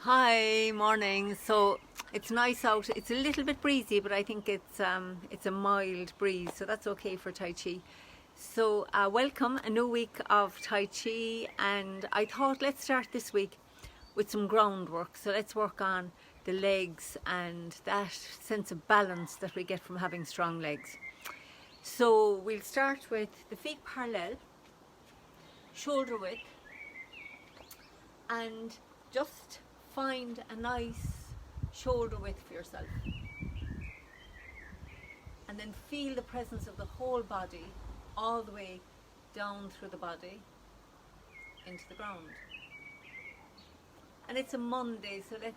Hi, morning. So it's nice out. It's a little bit breezy, but I think it's a mild breeze, so that's okay for Tai Chi. So welcome a new week of Tai Chi, and I thought let's start this week with some groundwork. So let's work on the legs and that sense of balance that we get from having strong legs. So we'll start with the feet parallel, shoulder width, and just find a nice shoulder width for yourself, and then feel the presence of the whole body all the way down through the body into the ground. And it's a Monday, so let's,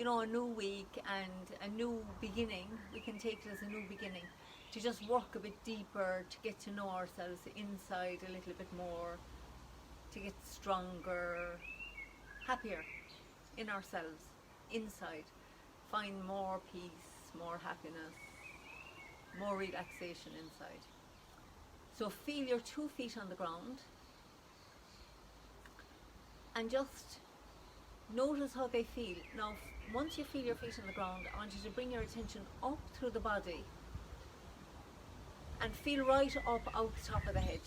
a new week and a new beginning. We can take it as a new beginning to just work a bit deeper, to get to know ourselves inside a little bit more, to get stronger, happier in ourselves, inside. Find more peace, more happiness, more relaxation inside. So feel your 2 feet on the ground and just notice how they feel. Now, once you feel your feet on the ground, I want you to bring your attention up through the body and feel right up out the top of the head.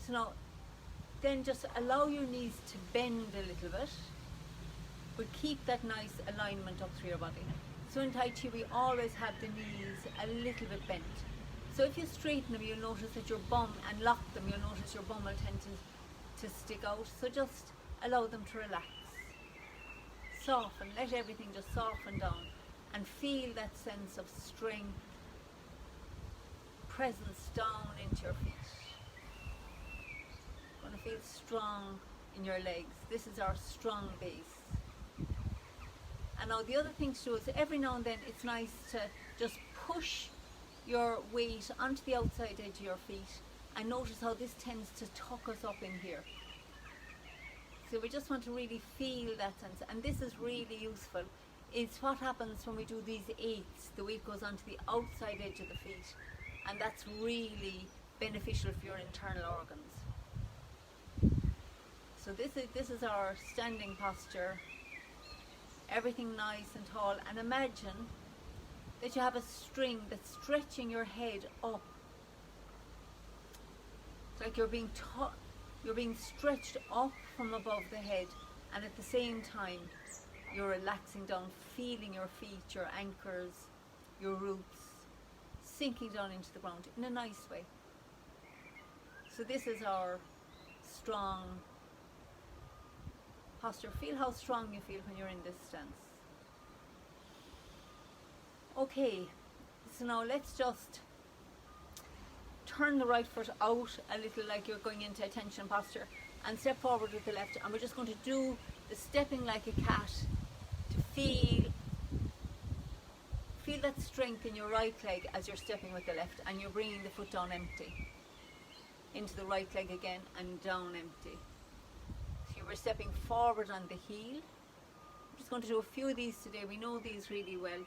So now, then just allow your knees to bend a little bit, but keep that nice alignment up through your body. So in Tai Chi, we always have the knees a little bit bent. So if you straighten them, you'll notice that your bum, and lock them, you'll notice your bum will tend to stick out. So just allow them to relax. Soften, let everything just soften down, and feel that sense of strength, presence down into your feet. You're going to feel strong in your legs. This is our strong base. And now the other thing to do is every now and then it's nice to just push your weight onto the outside edge of your feet, and notice how this tends to tuck us up in here. So we just want to really feel that sense, and this is really useful. It's what happens when we do these eights. The weight goes onto the outside edge of the feet, and that's really beneficial for your internal organs. So this is our standing posture. Everything nice and tall, and imagine that you have a string that's stretching your head up. It's like you're being stretched up from above the head, and at the same time you're relaxing down, feeling your feet, your anchors, your roots sinking down into the ground in a nice way. So this is our strong posture. Feel how strong you feel when you're in this stance. Okay, so now let's just turn the right foot out a little, like you're going into attention posture, and step forward with the left. And we're just going to do the stepping like a cat to feel that strength in your right leg as you're stepping with the left, and you're bringing the foot down empty into the right leg again, and down empty. We're stepping forward on the heel. I'm just going to do a few of these today. We know these really well.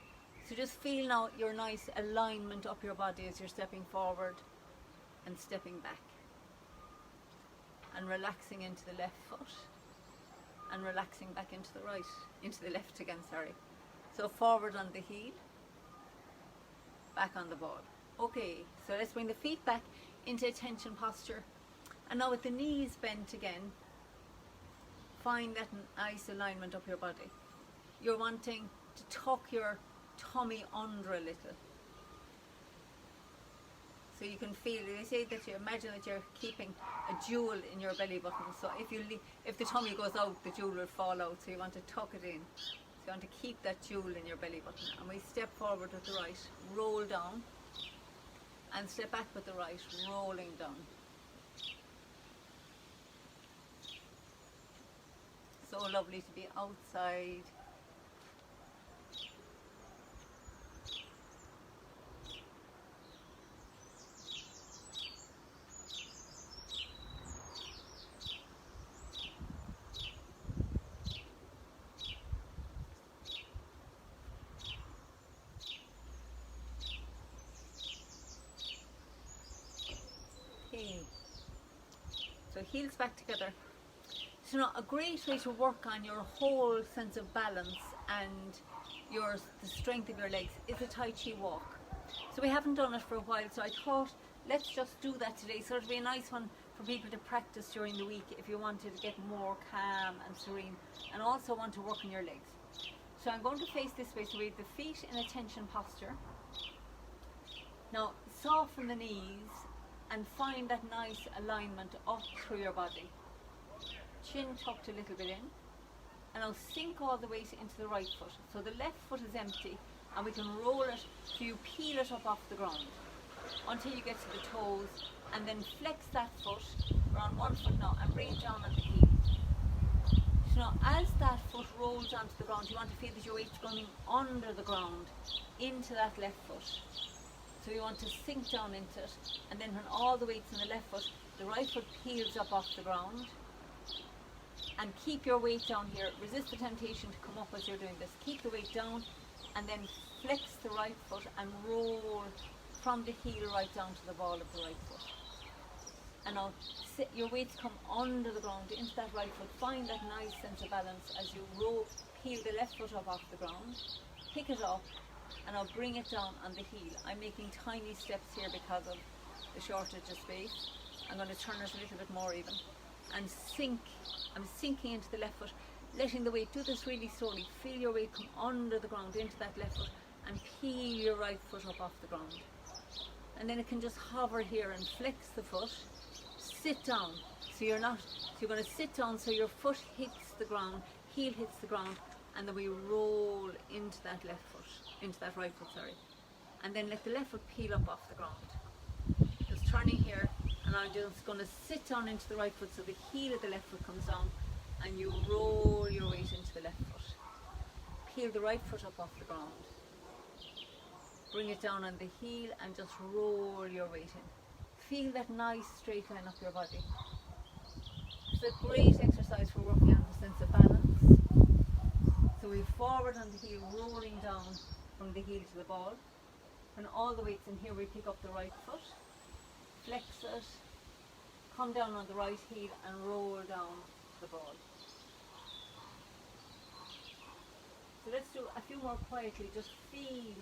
So just feel now your nice alignment up your body as you're stepping forward and stepping back. And relaxing into the left foot. And relaxing back into the right, into the left again, sorry. So forward on the heel, back on the ball. Okay, so let's bring the feet back into attention posture. And now with the knees bent again, find that nice alignment up your body. You're wanting to tuck your tummy under a little. So you can feel, they say that you imagine that you're keeping a jewel in your belly button. So if the tummy goes out, the jewel will fall out. So you want to tuck it in. So you want to keep that jewel in your belly button. And we step forward with the right, roll down, and step back with the right, rolling down. So lovely to be outside. Okay. So heels back together. So now a great way to work on your whole sense of balance and the strength of your legs is a Tai Chi walk. So we haven't done it for a while, so I thought let's just do that today. So it'll be a nice one for people to practice during the week if you wanted to get more calm and serene and also want to work on your legs. So I'm going to face this way, so we have the feet in a tension posture. Now soften the knees and find that nice alignment up through your body. Chin tucked a little bit in, and I'll sink all the weight into the right foot. So the left foot is empty and we can roll it so you peel it up off the ground until you get to the toes, and then flex that foot. We're on one foot now and bring it down on the heel. So now as that foot rolls onto the ground, you want to feel that your weight's going under the ground into that left foot. So you want to sink down into it, and then when all the weight's in the left foot, the right foot peels up off the ground. And keep your weight down here. Resist the temptation to come up as you're doing this. Keep the weight down and then flex the right foot and roll from the heel right down to the ball of the right foot. And now your weight come under the ground into that right foot. Find that nice sense of balance as you roll, peel the left foot up off the ground, pick it up, and I'll bring it down on the heel. I'm making tiny steps here because of the shortage of space. I'm going to turn it a little bit more even. And sink. I'm sinking into the left foot, letting the weight, do this really slowly. Feel your weight come under the ground into that left foot and peel your right foot up off the ground. And then it can just hover here and flex the foot. Sit down. So you're going to sit down so your foot hits the ground, heel hits the ground, and then we roll into that right foot, and then let the left foot peel up off the ground. Just turning here, and I'm just going to sit down into the right foot so the heel of the left foot comes down, and you roll your weight into the left foot. Peel the right foot up off the ground. Bring it down on the heel and just roll your weight in. Feel that nice straight line up your body. It's a great exercise for working on the sense of balance. So we forward on the heel, rolling down from the heel to the ball. When all the weight's in here, we pick up the right foot, flex it, come down on the right heel and roll down the ball. So let's do a few more quietly, just feel.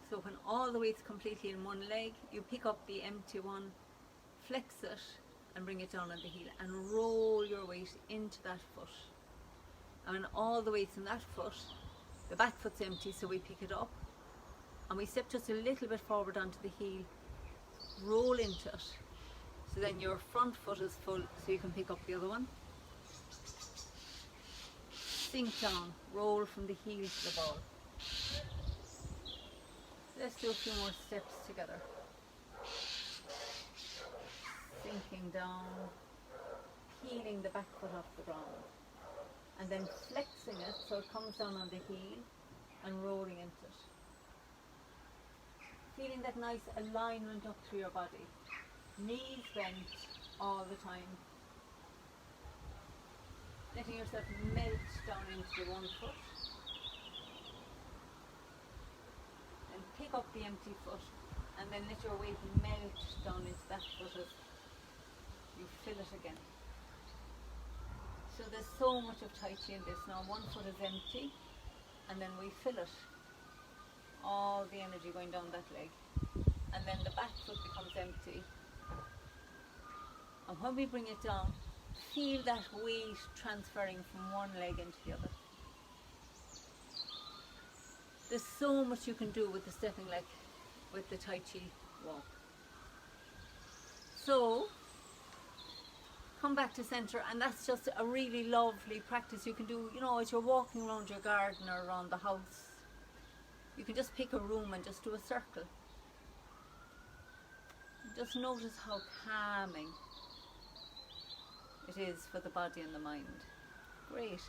So when all the weight's completely in one leg, you pick up the empty one, flex it and bring it down on the heel and roll your weight into that foot. And when all the weight's in that foot, the back foot's empty, so we pick it up and we step just a little bit forward onto the heel, roll into it. So then your front foot is full, so you can pick up the other one. Sink down, roll from the heel to the ball. Let's do a few more steps together. Sinking down, peeling the back foot off the ground, and then flexing it so it comes down on the heel and rolling into it. Feeling that nice alignment up through your body. Knees bent all the time. Letting yourself melt down into the one foot. Pick up the empty foot and then let your weight melt down into that foot as you fill it again. So there's so much of Tai Chi in this. Now one foot is empty and then we fill it. All the energy going down that leg. And then the back foot becomes empty. And when we bring it down, feel that weight transferring from one leg into the other. There's so much you can do with the stepping leg, with the Tai Chi walk. So, come back to centre, and that's just a really lovely practice you can do, as you're walking around your garden or around the house. You can just pick a room and just do a circle. Just notice how calming it is for the body and the mind. Great.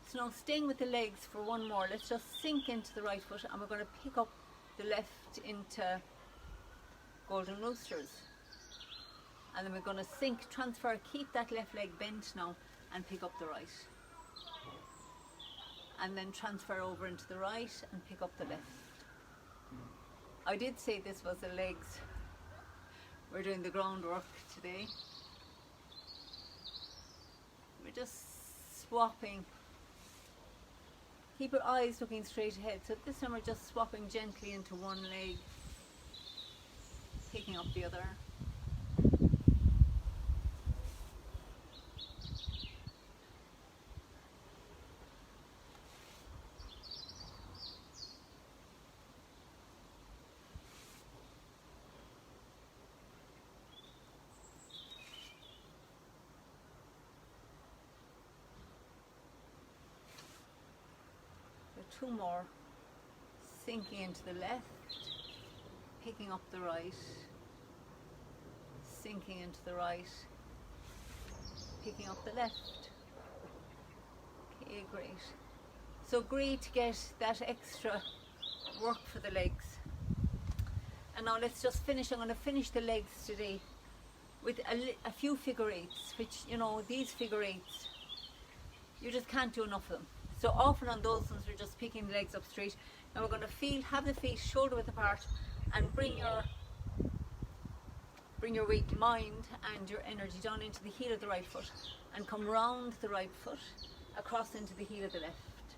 So now staying with the legs for one more, let's just sink into the right foot and we're going to pick up the left into Golden Roosters. And then we're going to sink, transfer, keep that left leg bent now and pick up the right. And then transfer over into the right and pick up the left. I did say this was the legs. We're doing the groundwork today. We're just swapping. Keep your eyes looking straight ahead. So this time we're just swapping gently into one leg, picking up the other. Two more, sinking into the left, picking up the right, sinking into the right, picking up the left. Okay, great. So great to get that extra work for the legs. And now let's just finish. I'm going to finish the legs today with a few figure eights, which, you know, these figure eights, you just can't do enough of them. So often on those ones we're just picking the legs up straight. Now we're going to have the feet shoulder width apart and bring your weight, mind and your energy down into the heel of the right foot and come round the right foot across into the heel of the left.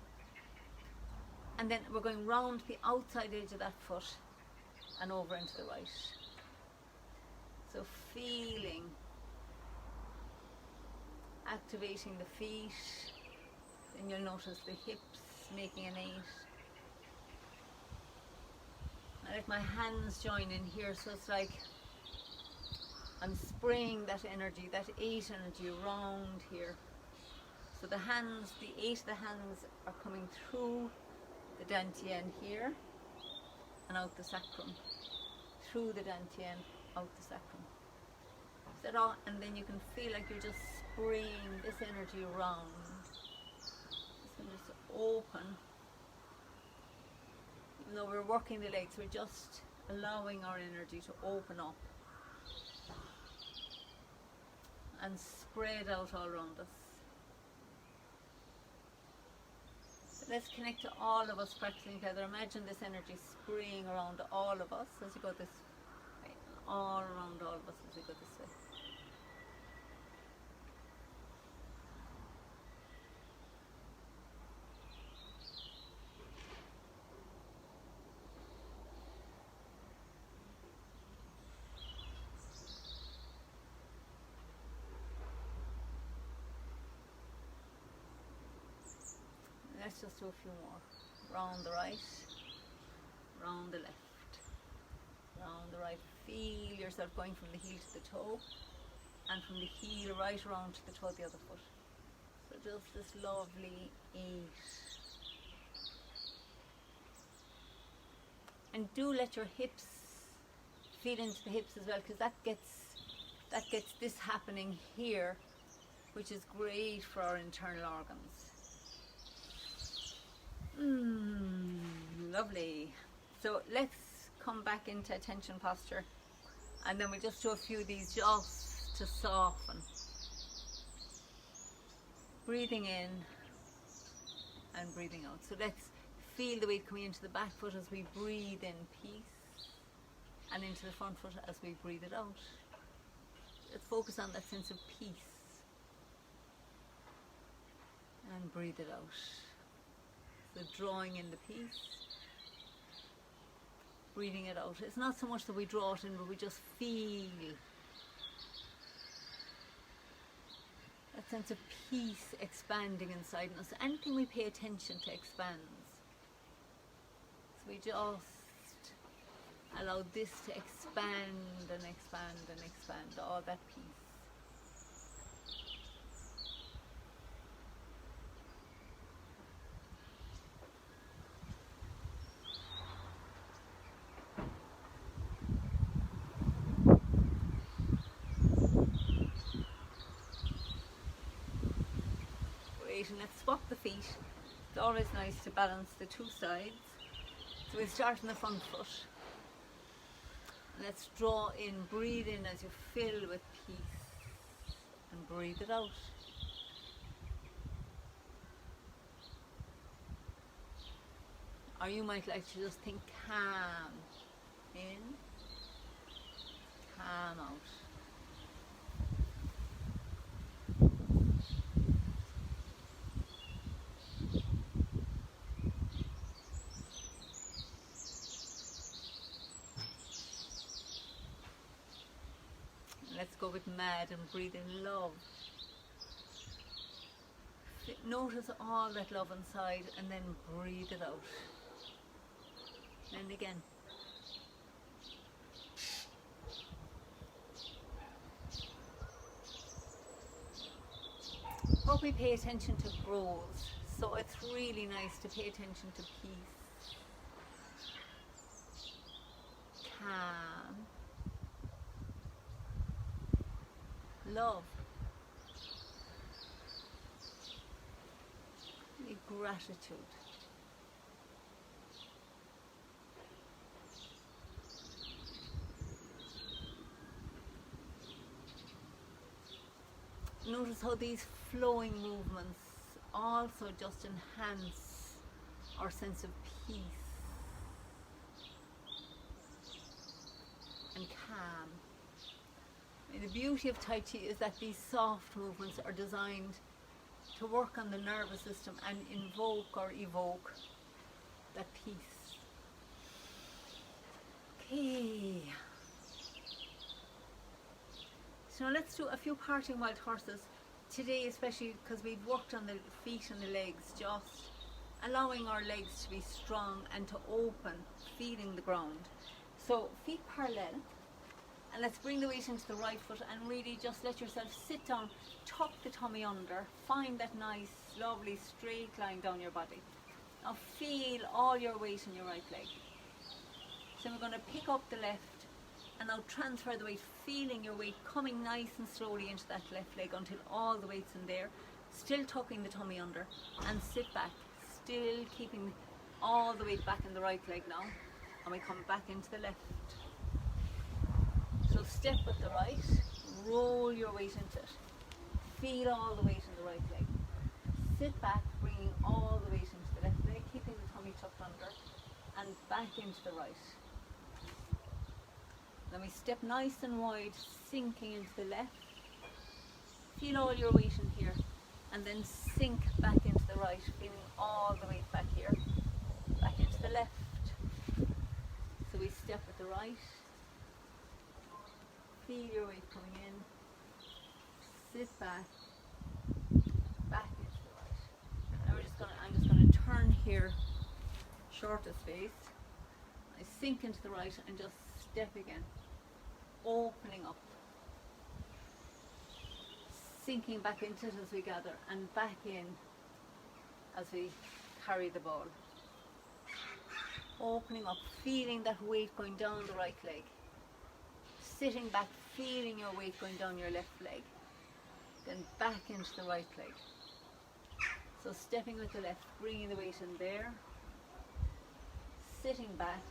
And then we're going round the outside edge of that foot and over into the right. So feeling, activating the feet. Then you'll notice the hips making an 8. I let my hands join in here, so it's like I'm spraying that energy, that 8 energy around here. So the hands, the 8 of the hands are coming through the dantian here and out the sacrum. Through the dantian, out the sacrum. Is that all? And then you can feel like you're just spraying this energy around. And just open. Even though we're working the legs, we're just allowing our energy to open up and spread out all around us. So let's connect to all of us practicing together. Imagine this energy spraying around all of us as you go this way, all around all of us as we go this way. Let's just do a few more. Round the right, round the left, round the right. Feel yourself going from the heel to the toe and from the heel right around to the toe of the other foot. So just this lovely 8. And do let your hips feel into the hips as well, because that gets this happening here, which is great for our internal organs. Lovely. So let's come back into attention posture, and then we'll just do a few of these just to soften. Breathing in and breathing out. So let's feel the weight coming into the back foot as we breathe in peace, and into the front foot as we breathe it out. Let's focus on that sense of peace and breathe it out. So drawing in the peace, breathing it out. It's not so much that we draw it in, but we just feel that sense of peace expanding inside us. Anything we pay attention to expands. So we just allow this to expand and expand and expand, all that peace. And let's swap the feet. It's always nice to balance the two sides. So we start in the front foot. Let's draw in, breathe in as you fill with peace, and breathe it out. Or you might like to just think calm in, calm out. Let's go with mad and breathe in love. Notice all that love inside and then breathe it out. And again. Hope we pay attention to growth. So it's really nice to pay attention to peace, calm, love, gratitude. Notice how these flowing movements also just enhance our sense of peace and calm. And the beauty of Tai Chi is that these soft movements are designed to work on the nervous system and invoke or evoke that peace. Okay. So let's do a few parting wild horses today, especially because we've worked on the feet and the legs, just allowing our legs to be strong and to open, feeling the ground. So feet parallel, and let's bring the weight into the right foot and really just let yourself sit down, tuck the tummy under, find that nice, lovely straight line down your body. Now feel all your weight in your right leg. So we're going to pick up the left and now transfer the weight, feeling your weight coming nice and slowly into that left leg until all the weight's in there, still tucking the tummy under, and sit back, still keeping all the weight back in the right leg now, and we come back into the left. So step with the right, roll your weight into it, feel all the weight in the right leg, sit back, bringing all the weight into the left leg, keeping the tummy tucked under, and back into the right. Then we step nice and wide, sinking into the left. Feel all your weight in here, and then sink back into the right, feeling all the weight back here, back into the left. So we step with the right, feel your weight coming in, sit back, back into the right. Now I'm just gonna turn here, shorter space. I sink into the right and just step again, opening up, sinking back into it as we gather, and back in as we carry the ball. Opening up, feeling that weight going down the right leg. Sitting back, feeling your weight going down your left leg. Then back into the right leg. So stepping with the left, bringing the weight in there. Sitting back,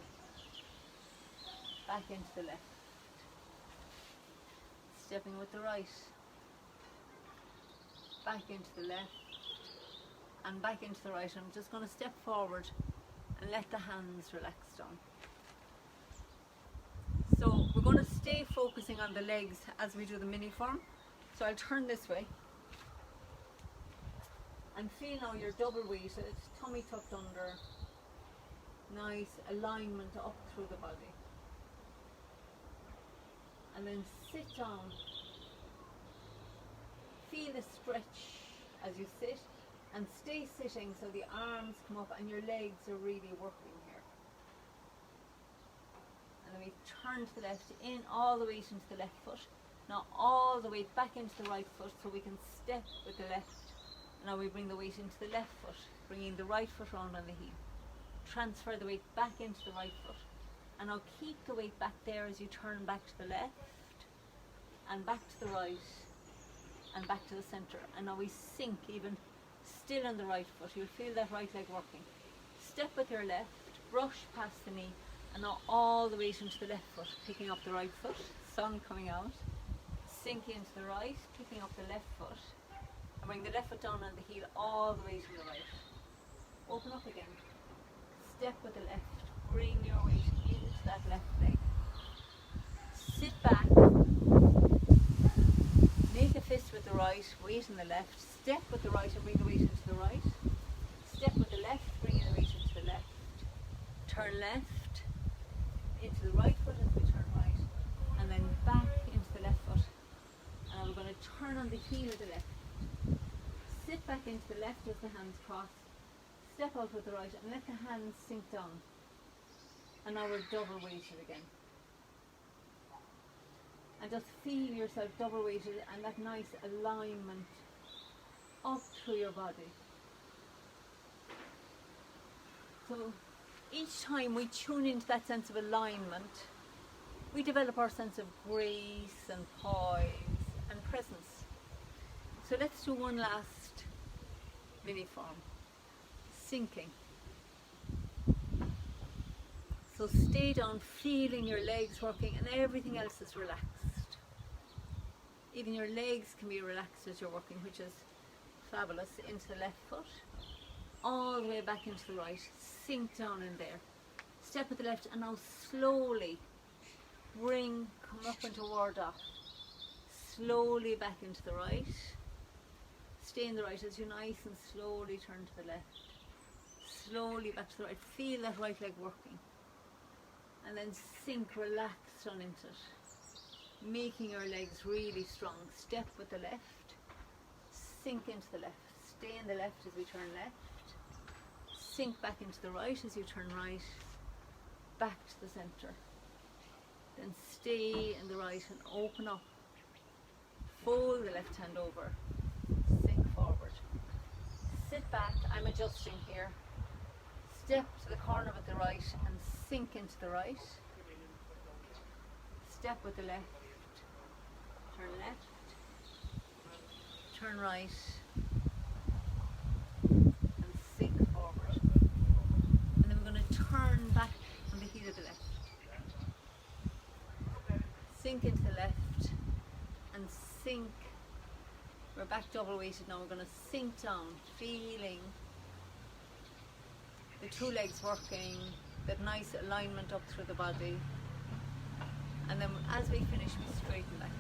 back into the left. Stepping with the right, back into the left, and back into the right. I'm just going to step forward and let the hands relax down. So we're going to stay focusing on the legs as we do the mini form. So I'll turn this way and feel now you're double weighted, tummy tucked under, nice alignment up through the body. And then sit down, feel the stretch as you sit, and stay sitting so the arms come up and your legs are really working here. And then we turn to the left, in all the weight into the left foot. Now all the weight back into the right foot so we can step with the left. Now we bring the weight into the left foot, bringing the right foot round on the heel. Transfer the weight back into the right foot. And now keep the weight back there as you turn back to the left, and back to the right, and back to the centre. And now we sink even still on the right foot. You'll feel that right leg working. Step with your left, brush past the knee, and now all the weight into the left foot, picking up the right foot, sun coming out, sink into the right, picking up the left foot, and bring the left foot down on the heel, all the way to the right. Open up again, step with the left, bring your weight into that left leg. Sit back, make a fist with the right, weight in the left, step with the right and bring the weight into the right, step with the left, bring the weight into the left, turn left, into the right foot as we turn right, and then back into the left foot. And we're going to turn on the heel of the left. Sit back into the left as the hands cross, step out with the right and let the hands sink down. And now we're double weighted again. And just feel yourself double weighted and that nice alignment up through your body. So each time we tune into that sense of alignment, we develop our sense of grace and poise and presence. So let's do one last mini form. Sinking. So stay down, feeling your legs working and everything else is relaxed. Even your legs can be relaxed as you're working, which is fabulous. Into the left foot, all the way back into the right, sink down in there. Step with the left and now slowly come up into Wardha. Slowly back into the right. Stay in the right as you nice and slowly turn to the left. Slowly back to the right. Feel that right leg working. And then sink, relax down into it. Making your legs really strong. Step with the left. Sink into the left. Stay in the left as we turn left. Sink back into the right as you turn right. Back to the center. Then stay in the right and open up. Fold the left hand over. Sink forward. Sit back. I'm adjusting here. Step to the corner with the right and sink into the right. Step with the left. Turn left. Turn right. And sink forward. And then we're going to turn back on the heel of the left. Sink into the left and sink. We're back double weighted now. We're going to sink down, feeling the two legs working, that nice alignment up through the body. And then as we finish, we straighten back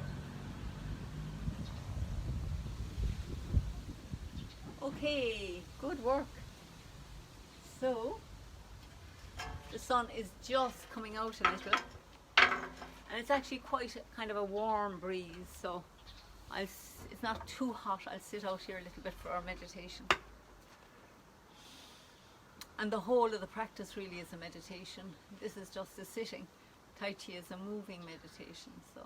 up. Okay, good work. So, the sun is just coming out a little. And it's actually quite kind of a warm breeze, so it's not too hot. I'll sit out here a little bit for our meditation. And the whole of the practice really is a meditation. This is just a sitting. Tai Chi is a moving meditation. So,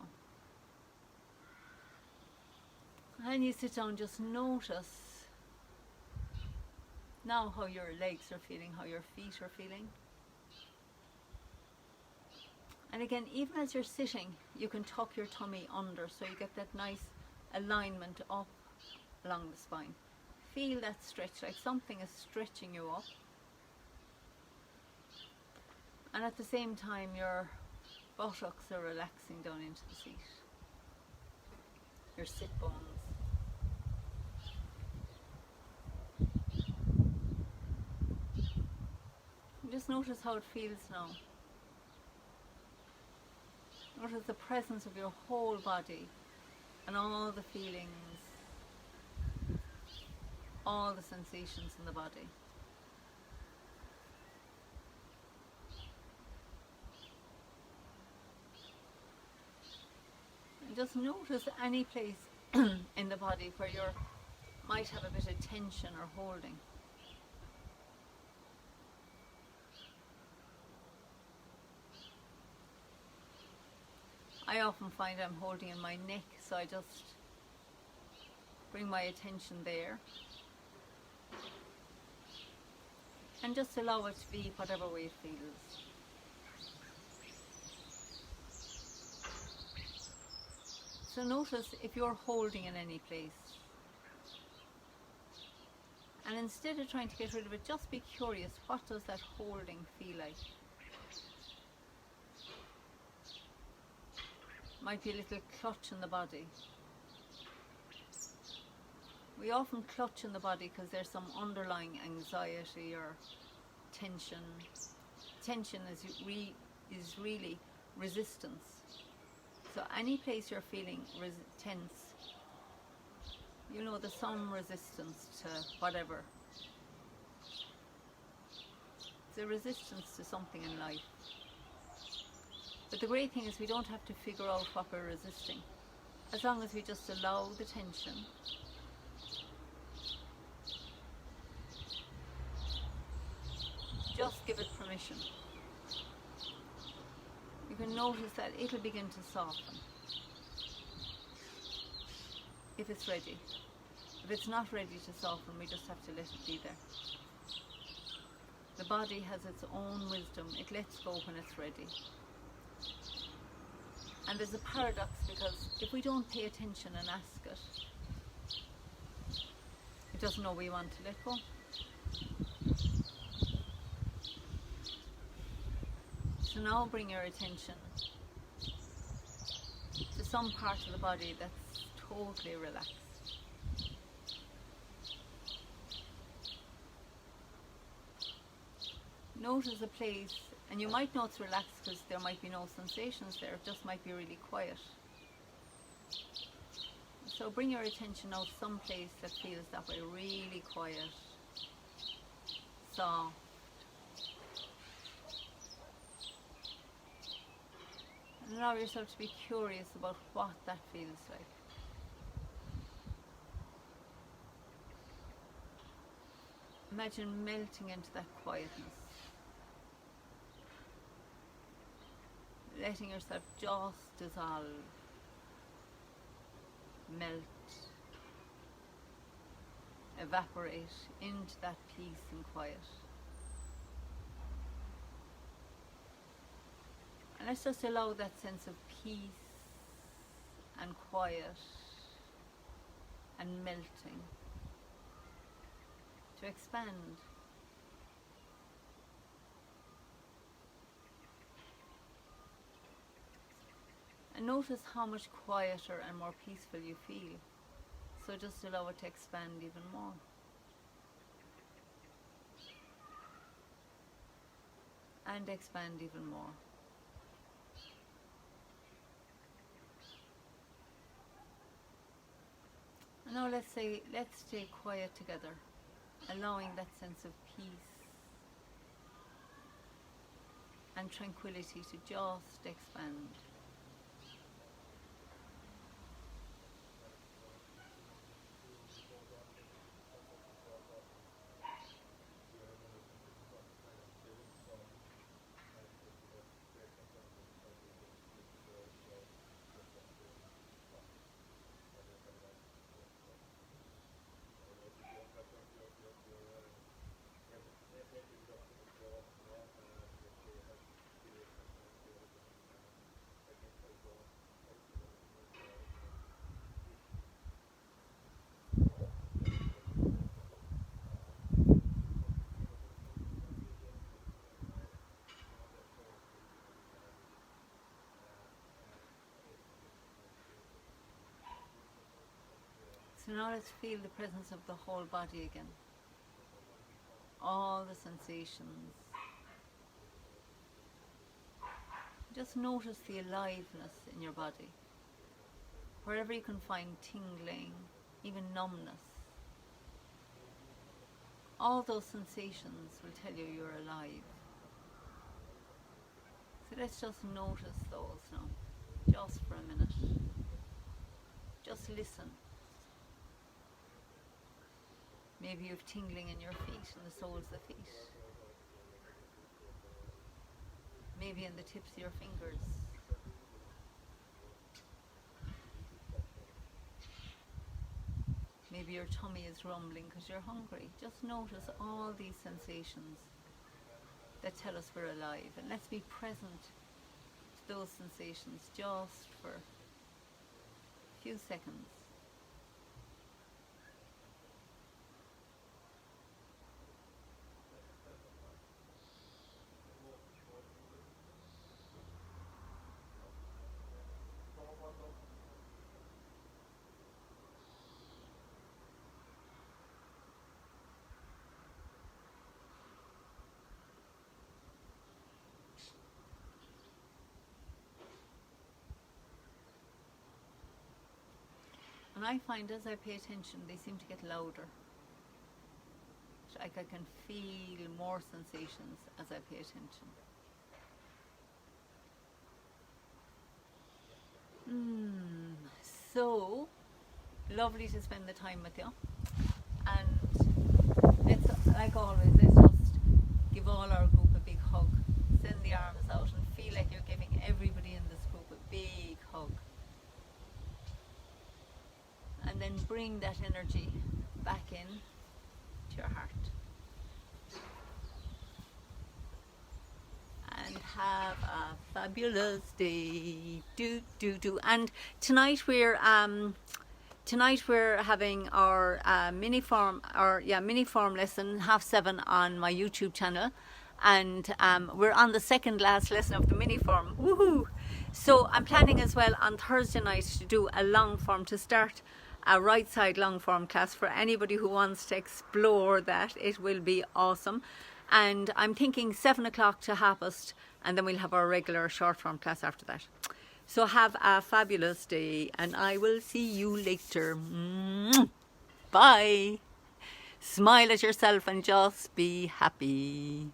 and you sit down, just notice now how your legs are feeling, how your feet are feeling. And again, even as you're sitting, you can tuck your tummy under so you get that nice alignment up along the spine. Feel that stretch, like something is stretching you up. And at the same time, your buttocks are relaxing down into the seat. Your sit bones. Just notice how it feels now. Notice the presence of your whole body and all the feelings, all the sensations in the body. And just notice any place in the body where you might have a bit of tension or holding. I often find I'm holding in my neck, so I just bring my attention there and just allow it to be whatever way it feels. So notice if you're holding in any place, And instead of trying to get rid of it, just be curious, what does that holding feel like? Might be a little clutch in the body. We often clutch in the body because there's some underlying anxiety or tension. Tension is really resistance. So any place you're feeling tense, you know, there's some resistance to whatever. It's a resistance to something in life. But the great thing is we don't have to figure out what we're resisting. As long as we just allow the tension. Just give it permission. You can notice that it'll begin to soften. If it's ready. If it's not ready to soften, we just have to let it be there. The body has its own wisdom. It lets go when it's ready. And there's a paradox, because if we don't pay attention and ask it, it doesn't know we want to let go. So now bring your attention to some part of the body that's totally relaxed. Notice a place, and you might know it's relaxed because there might be no sensations there, it just might be really quiet. So bring your attention now to some place that feels that way, really quiet, soft. And allow yourself to be curious about what that feels like. Imagine melting into that quietness. Letting yourself just dissolve, melt, evaporate into that peace and quiet. And let's just allow that sense of peace and quiet and melting to expand. And notice how much quieter and more peaceful you feel. So just allow it to expand even more. And expand even more. And now let's stay quiet together, allowing that sense of peace and tranquility to just expand. So now let's feel the presence of the whole body again. All the sensations. Just notice the aliveness in your body. Wherever you can find tingling, even numbness. All those sensations will tell you you're alive. So let's just notice those now, just for a minute. Just listen. Maybe you have tingling in your feet, in the soles of the feet. Maybe in the tips of your fingers. Maybe your tummy is rumbling because you're hungry. Just notice all these sensations that tell us we're alive. And let's be present to those sensations just for a few seconds. And I find as I pay attention, they seem to get louder. Like I can feel more sensations as I pay attention. So lovely to spend the time with you. And let's, like always, let's just give all our group a big hug. Send the arms out and feel like you're giving everybody in this group a big hug. And then bring that energy back in to your heart. And have a fabulous day. And tonight we're having our mini form lesson 7:30 on my YouTube channel, and we're on the second last lesson of the mini form. Woohoo! So I'm planning as well on Thursday night to do a long form, to start a right side long form class for anybody who wants to explore that. It will be awesome. And I'm thinking 7 o'clock to 8:30, and then we'll have our regular short form class after that. So have a fabulous day, and I will see you later. Bye. Smile at yourself and just be happy.